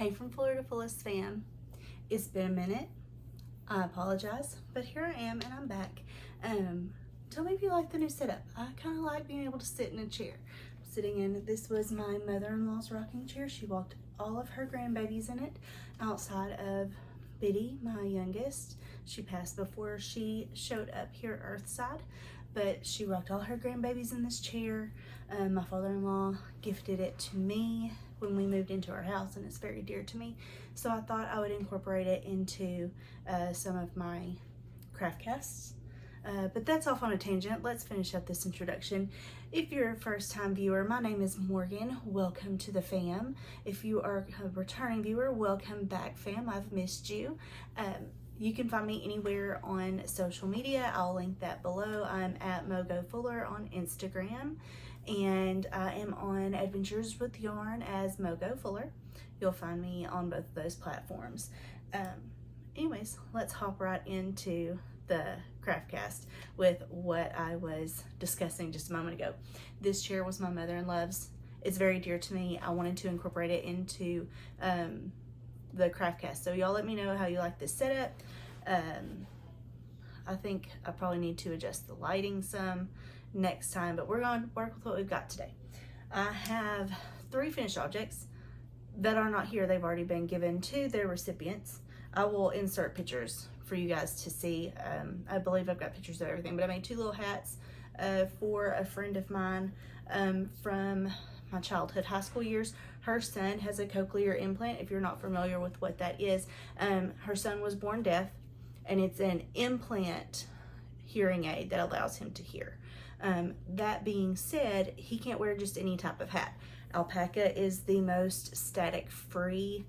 Hey from Florida Fullest fam. It's been a minute. I apologize, but here I am and I'm back. Tell me if you like the new setup. I kind of like being able to sit in a chair. Sitting in, this was my mother-in-law's rocking chair. She walked all of her grandbabies in it outside of Biddy, my youngest. She passed before she showed up here Earthside, but she rocked all her grandbabies in this chair. My father-in-law gifted it to me when we moved into our house, and it's very dear to me. So I thought I would incorporate it into some of my craft casts. But that's off on a tangent. Let's finish up this introduction. If you're a first-time viewer, my name is Morgan. Welcome to the fam. If you are a returning viewer, welcome back, fam. I've missed you. You can find me anywhere on social media. I'll link that below. I'm at Mogo Fuller on Instagram, and I am on Adventures with Yarn as Mogo Fuller. You'll find me on both of those platforms. Anyways, let's hop right into the CraftCast with what I was discussing just a moment ago. This chair was my mother-in-law's. It's very dear to me. I wanted to incorporate it into the CraftCast. So y'all let me know how you like this setup. I think I probably need to adjust the lighting some next time, but we're going to work with what we've got today. I have 3 finished objects that are not here. They've already been given to their recipients. I will insert pictures for you guys to see. I believe I've got pictures of everything, but I made 2 little hats for a friend of mine from my childhood high school years. Her son has a cochlear implant. If you're not familiar with what that is, her son was born deaf, and it's an implant hearing aid that allows him to hear. That being said, he can't wear just any type of hat. Alpaca is the most static free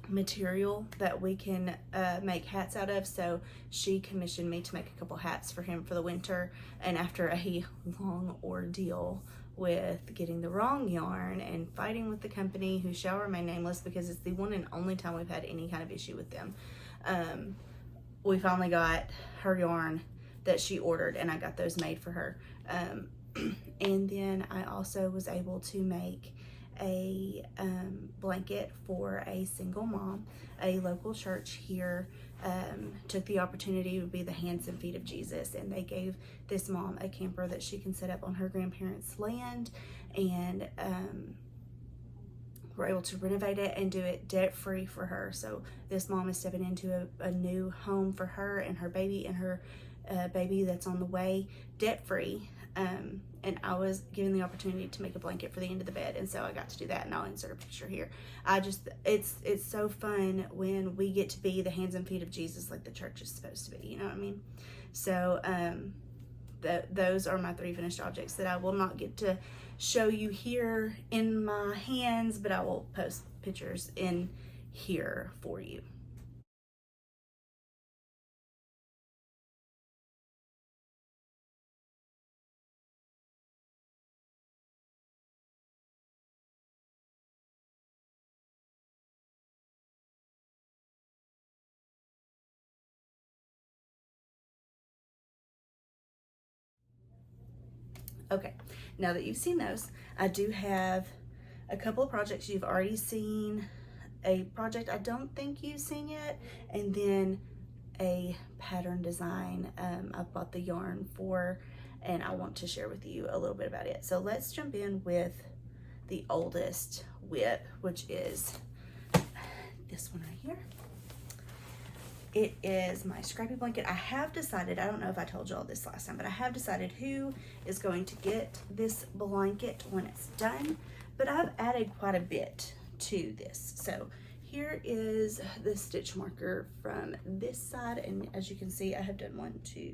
material that we can make hats out of, so she commissioned me to make a couple hats for him for the winter. And after a long ordeal with getting the wrong yarn and fighting with the company, who shall remain nameless because it's the one and only time we've had any kind of issue with them, we finally got her yarn that she ordered, and I got those made for her. And then I also was able to make a blanket for a single mom. A local church here took the opportunity to be the hands and feet of Jesus, and they gave this mom a camper that she can set up on her grandparents' land, and we're able to renovate it and do it debt-free for her. So this mom is stepping into a new home for her and her baby baby that's on the way, debt-free. And I was given the opportunity to make a blanket for the end of the bed, and so I got to do that, and I'll insert a picture here. It's so fun when we get to be the hands and feet of Jesus like the church is supposed to be, you know what I mean? So those are my 3 finished objects that I will not get to show you here in my hands, but I will post pictures in here for you. Okay, now that you've seen those, I do have a couple of projects you've already seen, a project I don't think you've seen yet, and then a pattern design I bought the yarn for, and I want to share with you a little bit about it. So let's jump in with the oldest whip, which is this one right here. It is my Scrappy Blanket. I have decided, I don't know if I told you all this last time, but I have decided who is going to get this blanket when it's done, but I've added quite a bit to this. So here is the stitch marker from this side, and as you can see, I have done 1, 2,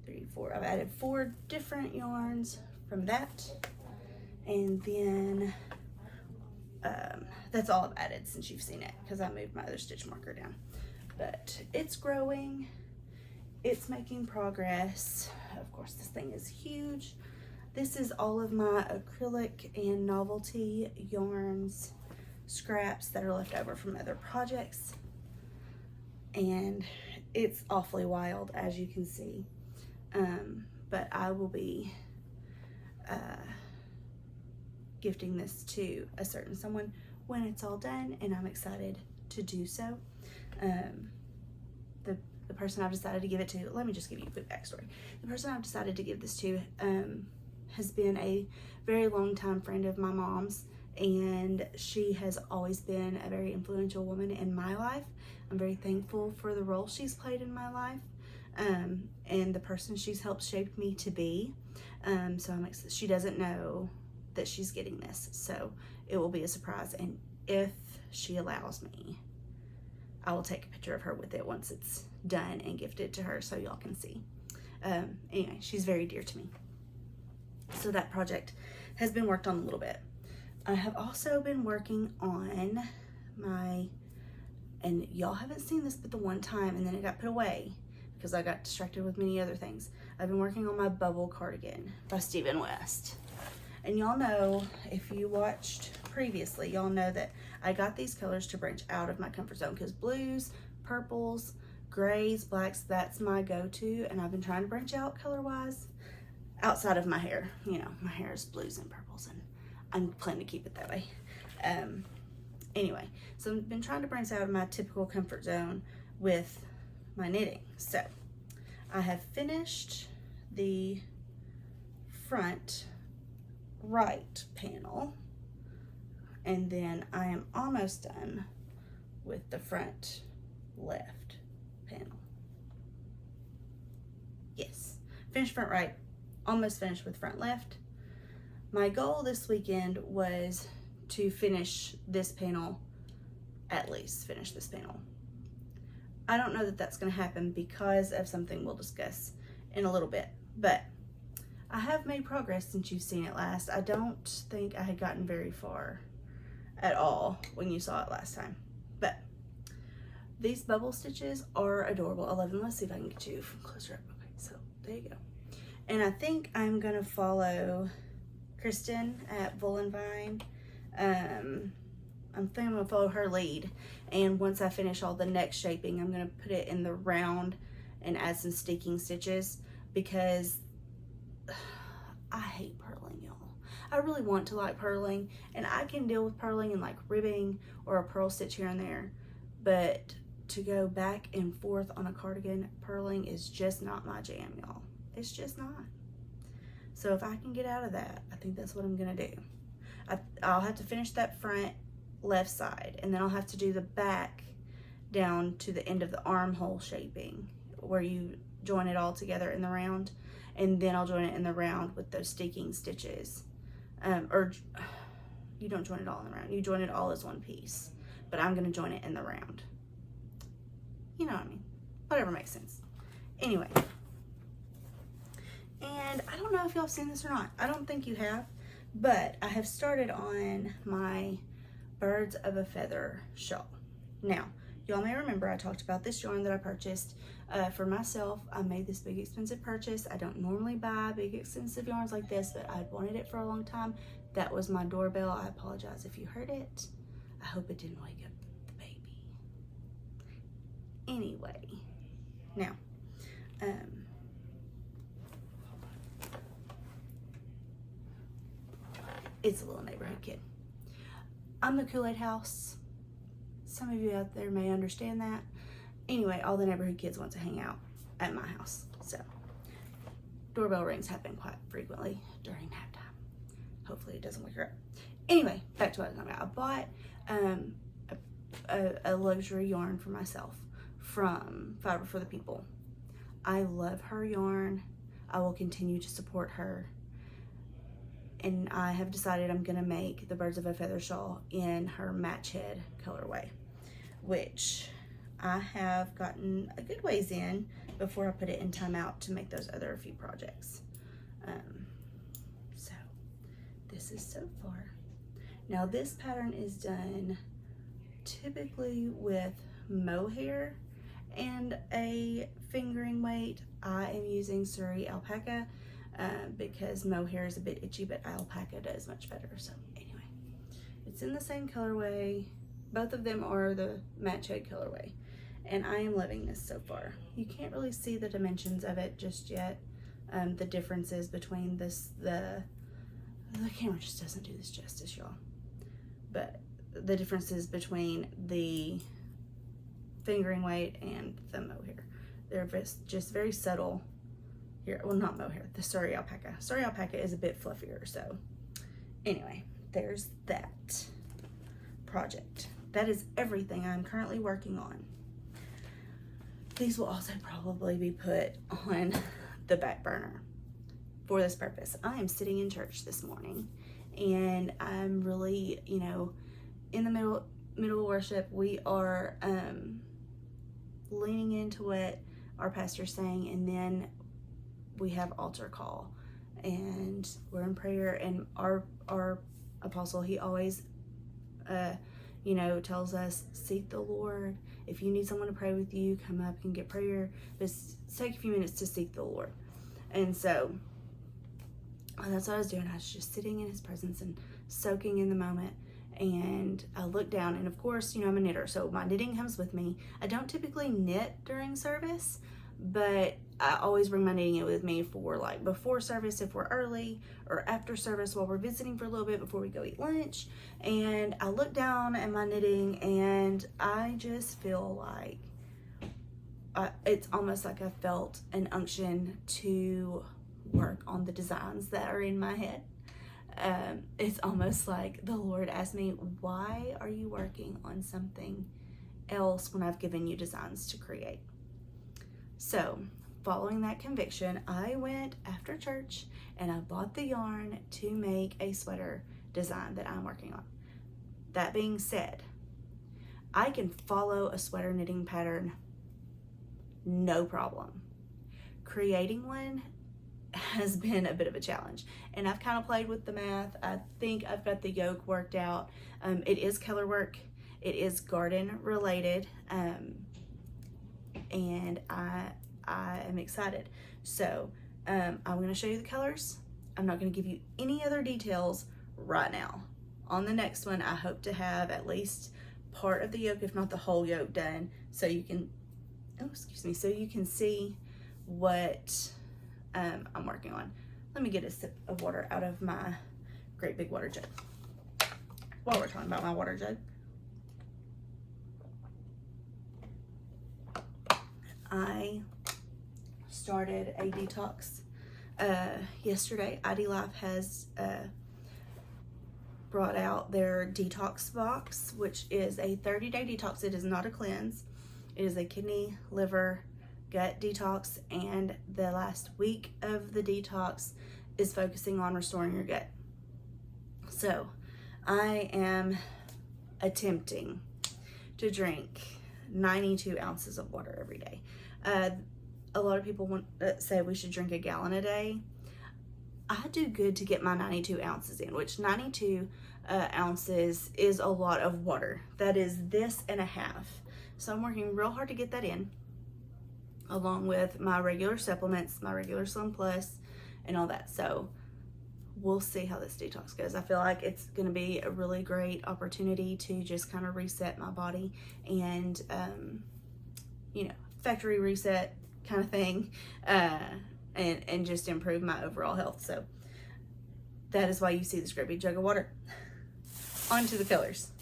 3, 4. I've added 4 different yarns from that, and then that's all I've added since you've seen it, because I moved my other stitch marker down. But it's growing, it's making progress. Of course, this thing is huge. This is all of my acrylic and novelty yarns, scraps that are left over from other projects. And it's awfully wild, as you can see. But I will be gifting this to a certain someone when it's all done, and I'm excited to do so. The person I've decided to give it to, let me just give you a quick backstory. The person I've decided to give this to has been a very long time friend of my mom's, and she has always been a very influential woman in my life. I'm very thankful for the role she's played in my life, and the person she's helped shape me to be. So she doesn't know that she's getting this, so it will be a surprise, and if she allows me, I will take a picture of her with it once it's done and gift it to her so y'all can see. Anyway, she's very dear to me. So that project has been worked on a little bit. I have also been working on my, and y'all haven't seen this but the one time, and then it got put away because I got distracted with many other things. I've been working on my bubble cardigan by Stephen West. And y'all know, if you watched previously, y'all know that I got these colors to branch out of my comfort zone, because blues, purples, grays, blacks, that's my go-to, and I've been trying to branch out color-wise outside of my hair. You know, my hair is blues and purples, and I'm planning to keep it that way. Anyway, so I've been trying to branch out of my typical comfort zone with my knitting. So I have finished the front right panel, and then I am almost done with the front left panel. Yes, finished front right, almost finished with front left. My goal this weekend was to finish this panel, at least finish this panel. I don't know that that's going to happen because of something we'll discuss in a little bit, but I have made progress since you've seen it last. I don't think I had gotten very far at all when you saw it last time, but these bubble stitches are adorable. I love them. Let's see if I can get you from closer up. Okay, so there you go. And I think I'm gonna follow Kristen at Bull and Vine. I'm thinking I'm gonna follow her lead, and once I finish all the neck shaping, I'm gonna put it in the round and add some sticking stitches, because I hate purling, y'all. I really want to like purling, and I can deal with purling and like ribbing or a purl stitch here and there, but to go back and forth on a cardigan purling is just not my jam, y'all. It's just not. So if I can get out of that, I think that's what I'm gonna do. I'll have to finish that front left side, and then I'll have to do the back down to the end of the armhole shaping where you join it all together in the round, and then I'll join it in the round with those sticking stitches. Or you don't join it all in the round, you join it all as one piece, but I'm gonna join it in the round. You know what I mean? Whatever makes sense. Anyway, and I don't know if y'all have seen this or not. I don't think you have, but I have started on my Birds of a Feather shawl. Now, y'all may remember I talked about this yarn that I purchased for myself. I made this big expensive purchase. I don't normally buy big expensive yarns like this, but I'd wanted it for a long time. That was my doorbell. I apologize if you heard it. I hope it didn't wake up the baby. Anyway, now, it's a little neighborhood kid. I'm the Kool-Aid house. Some of you out there may understand that. Anyway, all the neighborhood kids want to hang out at my house, so doorbell rings happen quite frequently during nap time. Hopefully it doesn't wake her up. Anyway, back to what I was talking about. I bought a luxury yarn for myself from Fiber for the People. I love her yarn. I will continue to support her. And I have decided I'm gonna make the Birds of a Feather shawl in her match head colorway, which I have gotten a good ways in before I put it in timeout to make those other few projects. So this is so far. Now this pattern is done typically with mohair and a fingering weight. I am using Surrey alpaca because mohair is a bit itchy, but alpaca does much better. So anyway, it's in the same colorway. Both of them are the match head colorway, and I am loving this so far. You can't really see the dimensions of it just yet. The differences between the The camera just doesn't do this justice, y'all. But the differences between the fingering weight and the mohair, they're just very subtle here. Well, not mohair, the Surrey alpaca. Surrey alpaca is a bit fluffier. So anyway, there's that project. That is everything I'm currently working on. These will also probably be put on the back burner for this purpose. I am sitting in church this morning, and I'm really, you know, in the middle of worship. We are leaning into what our pastor's saying, and then we have altar call, and we're in prayer. And our apostle, he always you know, tells us, seek the Lord. If you need someone to pray with you, come up and get prayer. But take a few minutes to seek the Lord. And so that's what I was doing. I was just sitting in his presence and soaking in the moment. And I looked down, and of course, you know, I'm a knitter, so my knitting comes with me. I don't typically knit during service, but I always bring my knitting in with me for like before service if we're early, or after service while we're visiting for a little bit before we go eat lunch. And I look down at my knitting, and I just feel like it's almost like I felt an unction to work on the designs that are in my head. It's almost like the Lord asked me, why are you working on something else when I've given you designs to create? So following that conviction, I went after church and I bought the yarn to make a sweater design that I'm working on. That being said, I can follow a sweater knitting pattern no problem. Creating one has been a bit of a challenge, and I've kind of played with the math. I think I've got the yoke worked out. It is color work, it is garden related, and I am excited. So I'm going to show you the colors. I'm not going to give you any other details right now. On the next one, I hope to have at least part of the yoke, if not the whole yoke, done, so you can, so you can see what I'm working on. Let me get a sip of water out of my great big water jug while we're talking about my water jug. I started a detox yesterday. ID Life has brought out their detox box, which is a 30-day detox. It is not a cleanse. It is a kidney, liver, gut detox, and the last week of the detox is focusing on restoring your gut. So I am attempting to drink 92 ounces of water every day. A lot of people say we should drink a gallon a day. I do good to get my 92 ounces in, which 92 ounces is a lot of water. That is this and a half. So I'm working real hard to get that in, along with my regular supplements, my regular Slim Plus, and all that. So we'll see how this detox goes. I feel like it's going to be a really great opportunity to just kind of reset my body and, you know, factory reset kind of thing, and just improve my overall health. So that is why you see this great big jug of water. On to the colors.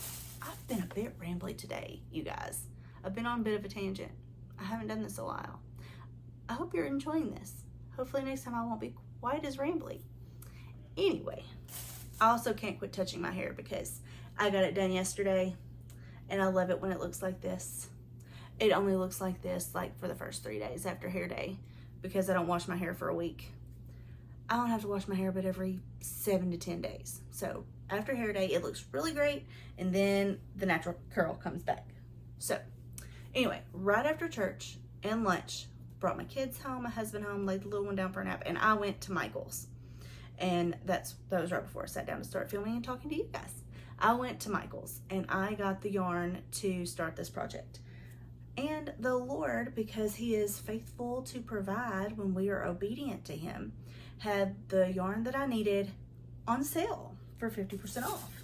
I've been a bit rambly today, you guys. I've been on a bit of a tangent. I haven't done this a while. I hope you're enjoying this. Hopefully next time I won't be quite as rambly. Anyway, I also can't quit touching my hair because I got it done yesterday, and I love it when it looks like this. It only looks like this like for the first 3 days after hair day, because I don't wash my hair for a week. I don't have to wash my hair but every 7 to 10 days. So after hair day, it looks really great, and then the natural curl comes back. So anyway, right after church and lunch, brought my kids home, my husband home, laid the little one down for a nap, and I went to Michael's. And that was right before I sat down to start filming and talking to you guys. I went to Michael's and I got the yarn to start this project. And the Lord, because he is faithful to provide when we are obedient to him, had the yarn that I needed on sale for 50% off.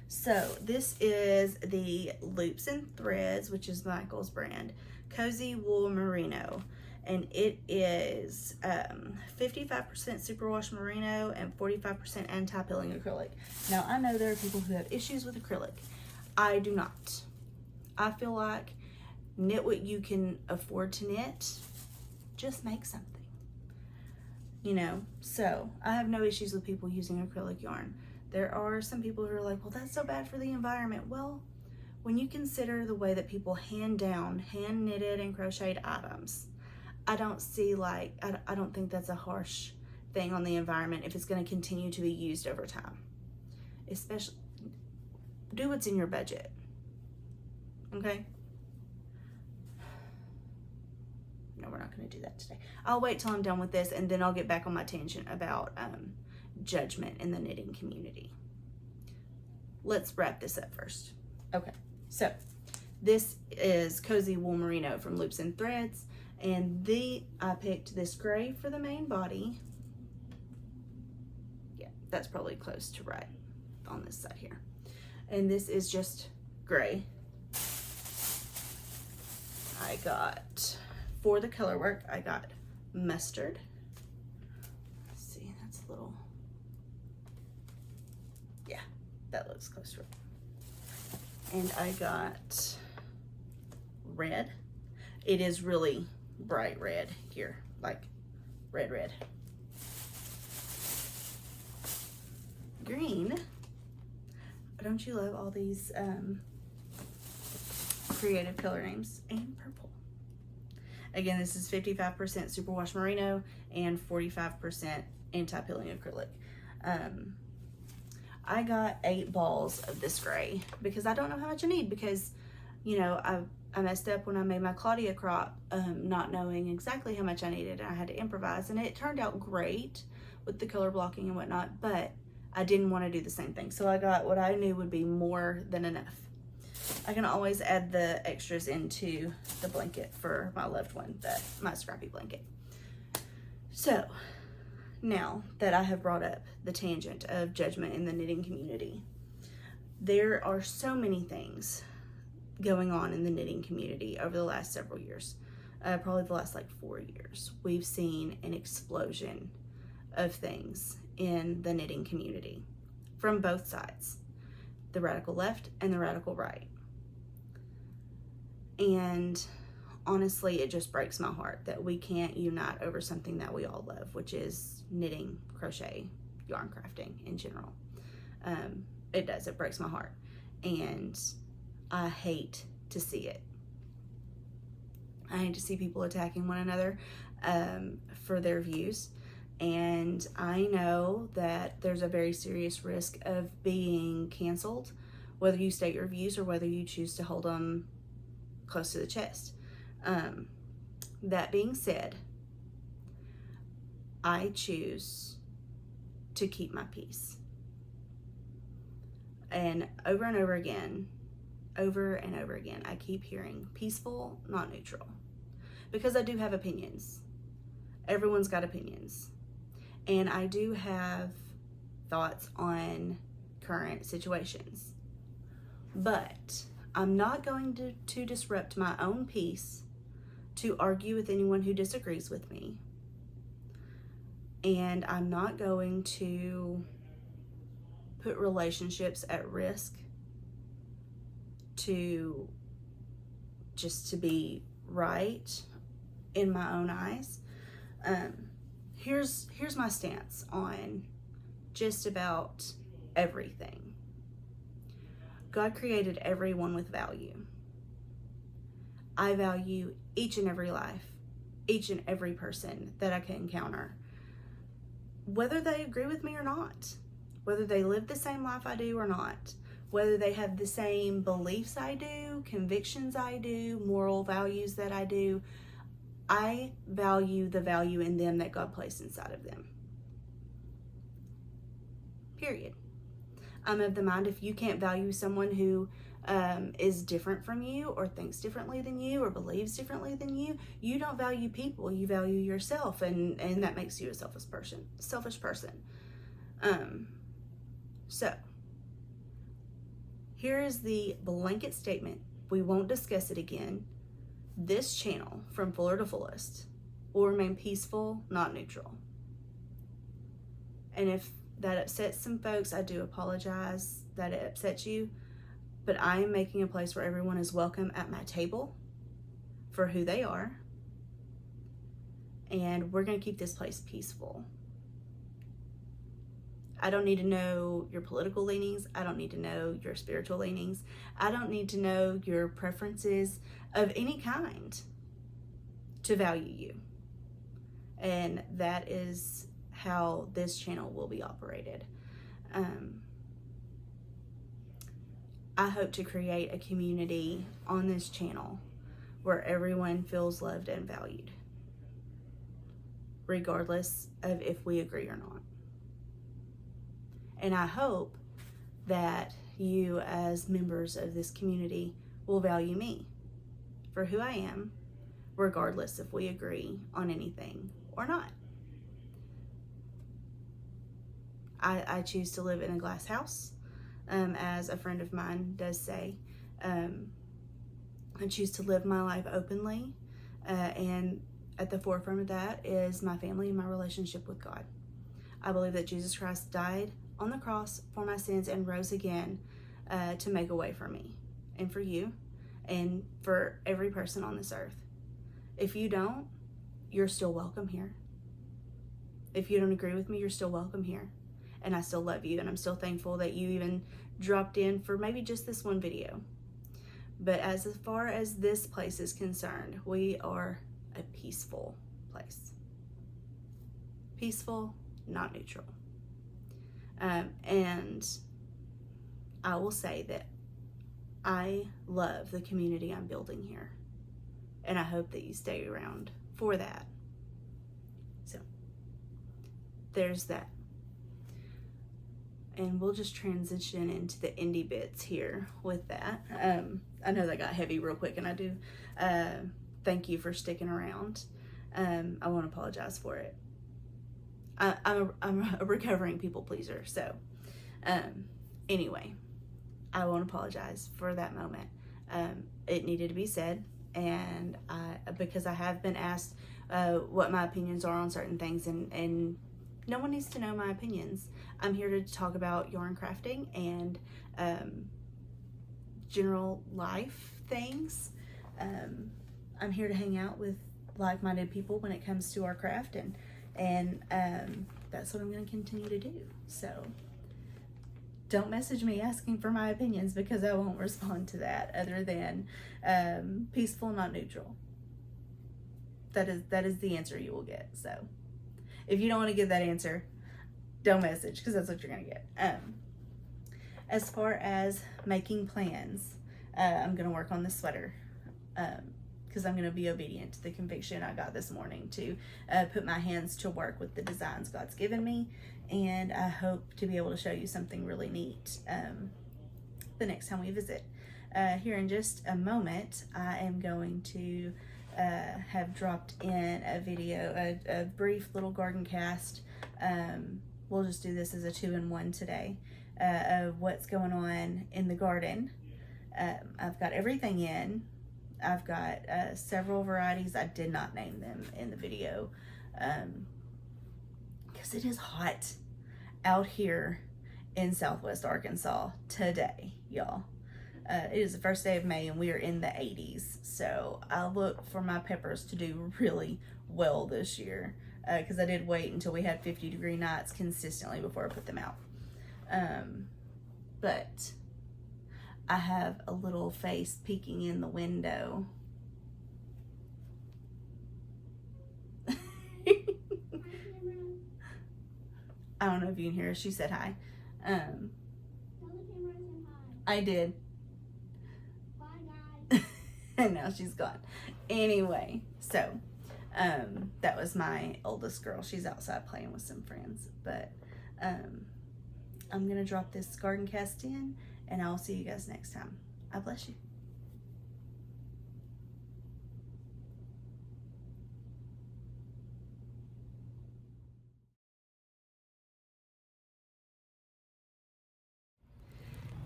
So this is the Loops and Threads, which is Michael's brand, Cozy Wool Merino. and it is 55% superwash merino and 45% anti-pilling acrylic. Now, I know there are people who have issues with acrylic. I do not. I feel like knit what you can afford to knit. Just make something. You know, so I have no issues with people using acrylic yarn. There are some people who are like, well, that's so bad for the environment. Well, when you consider the way that people hand knitted and crocheted items, I don't see like, I don't think that's a harsh thing on the environment if it's going to continue to be used over time. Especially, do what's in your budget. Okay? No, we're not going to do that today. I'll wait till I'm done with this, and then I'll get back on my tangent about judgment in the knitting community. Let's wrap this up first. Okay, so this is Cozy Wool Merino from Loops and Threads, and I picked this gray for the main body. Yeah, that's probably close to right on this side here. And this is just gray. I got, for the color work, I got mustard. Let's see, that's a little, yeah, that looks close to it. And I got red. It is really bright red here, like red. Green. Don't you love all these creative color names? And purple. Again, this is 55% superwash merino and 45% anti-pilling acrylic. I got 8 balls of this gray because I don't know how much I need, because, you know, I messed up when I made my Claudia crop, not knowing exactly how much I needed, and I had to improvise, and it turned out great with the color blocking and whatnot, but I didn't want to do the same thing. So I got what I knew would be more than enough. I can always add the extras into the blanket for my loved one, my Scrappy Blanket. So now that I have brought up the tangent of judgment in the knitting community, there are so many things going on in the knitting community over the last several years. Probably the last like 4 years. We've seen an explosion of things in the knitting community from both sides, the radical left and the radical right. And honestly, it just breaks my heart that we can't unite over something that we all love, which is knitting, crochet, yarn crafting in general. It does, it breaks my heart. And I hate to see it. I hate to see people attacking one another for their views. And I know that there's a very serious risk of being canceled, whether you state your views or whether you choose to hold them close to the chest. That being said, I choose to keep my peace. And over and over again, I keep hearing peaceful, not neutral. Because I do have opinions. Everyone's got opinions. And I do have thoughts on current situations. But I'm not going to disrupt my own peace to argue with anyone who disagrees with me. And I'm not going to put relationships at risk to be right in my own eyes. Here's my stance on just about everything. God created everyone with value. I value each and every life, each and every person that I can encounter, whether they agree with me or not, whether they live the same life I do or not, whether they have the same beliefs I do, convictions I do, moral values that I do. I value the value in them that God placed inside of them. Period. I'm of the mind, if you can't value someone who is different from you or thinks differently than you or believes differently than you, you don't value people, you value yourself, and that makes you a selfish person. So here is the blanket statement. We won't discuss it again. This channel, From Fuller to Fullest, will remain peaceful, not neutral. And if that upsets some folks, I do apologize that it upsets you, but I am making a place where everyone is welcome at my table for who they are, and we're going to keep this place peaceful. I don't need to know your political leanings. I don't need to know your spiritual leanings. I don't need to know your preferences of any kind to value you. And that is how this channel will be operated. I hope to create a community on this channel where everyone feels loved and valued, regardless of if we agree or not. And I hope that you, as members of this community, will value me for who I am, regardless if we agree on anything or not. I choose to live in a glass house, as a friend of mine does say. I choose to live my life openly, and at the forefront of that is my family and my relationship with God. I believe that Jesus Christ died on the cross for my sins and rose again to make a way for me and for you and for every person on this earth. If you don't, you're still welcome here. If you don't agree with me, you're still welcome here. And I still love you, and I'm still thankful that you even dropped in for maybe just this one video. But as far as this place is concerned, we are a peaceful place. Peaceful, not neutral. And I will say that I love the community I'm building here. And I hope that you stay around for that. So, there's that. And we'll just transition into the indie bits here with that. I know that got heavy real quick, and I do thank you for sticking around. I won't apologize for it. I'm a recovering people pleaser, so anyway, I won't apologize for that moment. It needed to be said, and because I have been asked what my opinions are on certain things, and no one needs to know my opinions. I'm here to talk about yarn crafting and general life things. I'm here to hang out with like-minded people when it comes to our craft, and that's what I'm going to continue to do. So don't message me asking for my opinions, because I won't respond to that other than peaceful, not neutral. That is the answer you will get. So if you don't want to give that answer, don't message, because that's what you're going to get. As far as making plans, I'm going to work on this sweater, because I'm going to be obedient to the conviction I got this morning to put my hands to work with the designs God's given me. And I hope to be able to show you something really neat the next time we visit. Here in just a moment, I am going to have dropped in a video, a brief little garden cast. We'll just do this as a 2-in-1 today, of what's going on in the garden. I've got everything in. I've got several varieties. I did not name them in the video, because it is hot out here in Southwest Arkansas today, y'all. It is the first day of May, and we are in the 80s. So I look for my peppers to do really well this year, because I did wait until we had 50-degree nights consistently before I put them out. But I have a little face peeking in the window. I don't know if you can hear her. She said hi. I did. And now she's gone. Anyway, so that was my oldest girl. She's outside playing with some friends. But I'm gonna drop this garden cast in, and I'll see you guys next time. I bless you.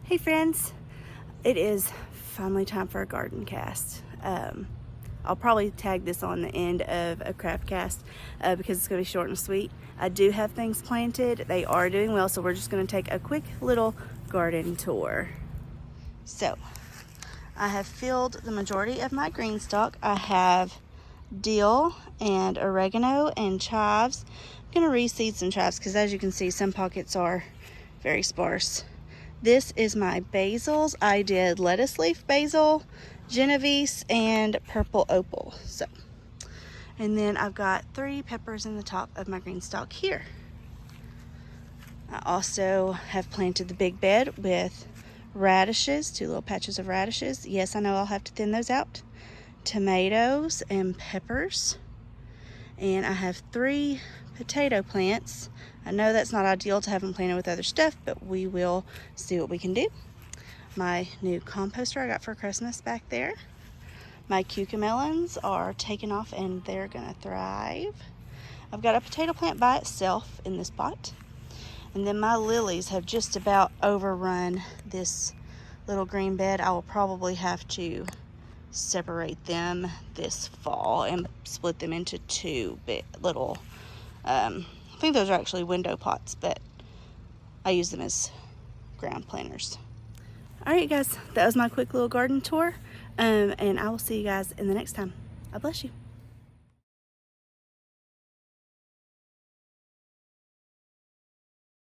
Hey friends, it is finally time for a garden cast. I'll probably tag this on the end of a CraftCast because it's going to be short and sweet. I do have things planted. They are doing well, so we're just going to take a quick little garden tour. So, I have filled the majority of my green stock. I have dill and oregano and chives. I'm going to reseed some chives because, as you can see, some pockets are very sparse. This is my basils. I did lettuce leaf basil, Genovese, and purple opal. So, and then I've got 3 peppers in the top of my green stalk here. I also have planted the big bed with radishes, 2 little patches of radishes. Yes, I know I'll have to thin those out. Tomatoes and peppers. And I have 3 potato plants. I know that's not ideal to have them planted with other stuff, but we will see what we can do. My new composter I got for Christmas back there. My cucamelons are taking off and they're gonna thrive. I've got a potato plant by itself in this pot. And then my lilies have just about overrun this little green bed. I will probably have to separate them this fall and split them into 2 little, I think those are actually window pots, but I use them as ground planters. All right, guys, that was my quick little garden tour, and I will see you guys in the next time. God bless you.